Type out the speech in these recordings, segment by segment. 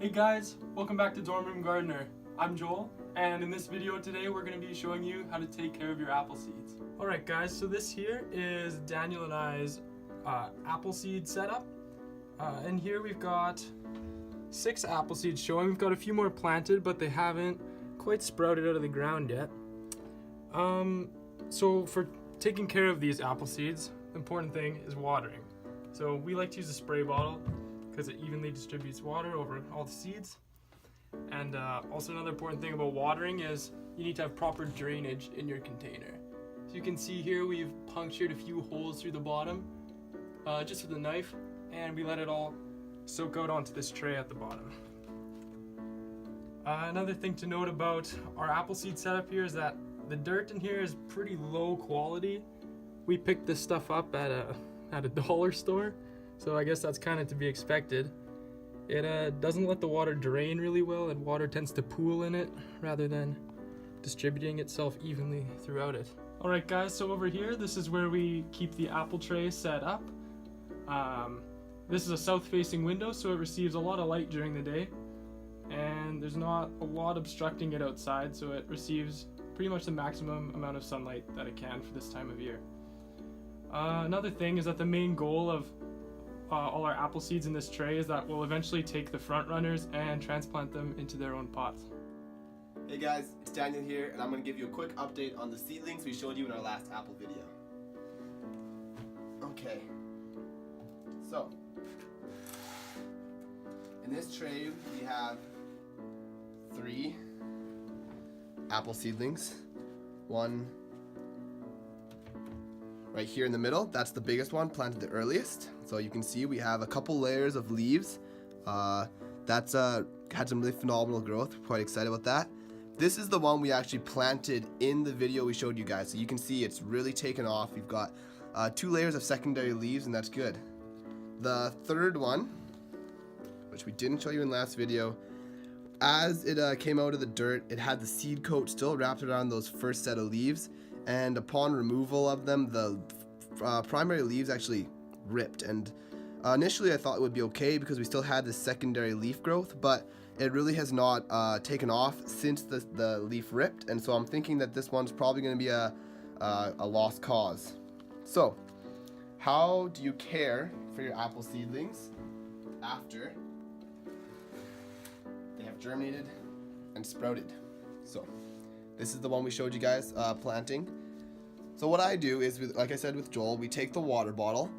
Hey guys, welcome back to Dorm Room Gardener. I'm Joel, and in this video today we're going to be showing you how to take care of your apple seeds. Alright guys, so this here is Daniel and I's apple seed setup. And here we've got 6 apple seeds showing. We've got a few more planted, but they haven't quite sprouted out of the ground yet. So for taking care of these apple seeds, the important thing is watering. So we like to use a spray bottle because it evenly distributes water over all the seeds. And also another important thing about watering is you need to have proper drainage in your container. So you can see here we've punctured a few holes through the bottom just with a knife, and we let it all soak out onto this tray at the bottom. Another thing to note about our apple seed setup here is that the dirt in here is pretty low quality. We picked this stuff up at a dollar store, so I guess that's kind of to be expected. It doesn't let the water drain really well, and water tends to pool in it rather than distributing itself evenly throughout it. Alright guys, so over here, this is where we keep the apple tray set up. This is a south-facing window, so it receives a lot of light during the day, and there's not a lot obstructing it outside, so it receives pretty much the maximum amount of sunlight that it can for this time of year. Another thing is that the main goal of all our apple seeds in this tray is that we'll eventually take the front runners and transplant them into their own pots. Hey guys, it's Daniel here, and I'm going to give you a quick update on the seedlings we showed you in our last apple video. Okay, so in this tray we have 3 apple seedlings. One right here in the middle, that's the biggest one, planted the earliest. So you can see we have a couple layers of leaves. That's had some really phenomenal growth. We're quite excited about that. This is the one we actually planted in the video we showed you guys. So you can see it's really taken off. We've got 2 layers of secondary leaves, and that's good. The third one, which we didn't show you in last video, as it came out of the dirt, it had the seed coat still wrapped around those first set of leaves, and upon removal of them, the primary leaves actually ripped. And initially I thought it would be okay because we still had the secondary leaf growth, but it really has not taken off since the leaf ripped, and so I'm thinking that this one's probably going to be a lost cause. So how do you care for your apple seedlings after they have germinated and sprouted? So this is the one we showed you guys planting. So what I do is, like I said with Joel, we take the water bottle,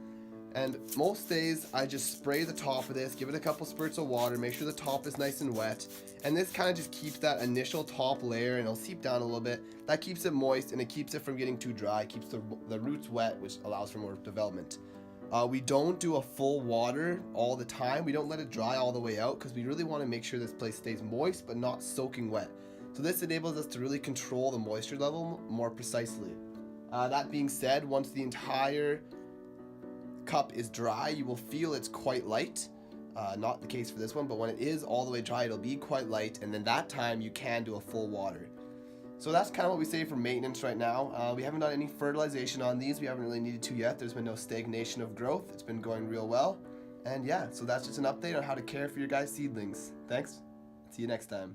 and most days I just spray the top of this, give it a couple spurts of water, make sure the top is nice and wet, and this kind of just keeps that initial top layer, and it'll seep down a little bit. That keeps it moist, and it keeps it from getting too dry, keeps the roots wet, which allows for more development. We don't do a full water all the time. We don't let it dry all the way out because we really want to make sure this place stays moist but not soaking wet. So this enables us to really control the moisture level more precisely. That being said, once the entire cup is dry, you will feel it's quite light. Not the case for this one, but when it is all the way dry, it'll be quite light, and then that time you can do a full water. So that's kind of what we say for maintenance right now. We haven't done any fertilization on these. We haven't really needed to yet. There's been no stagnation of growth. It's been going real well. And yeah, so that's just an update on how to care for your guys' seedlings. Thanks. See you next time.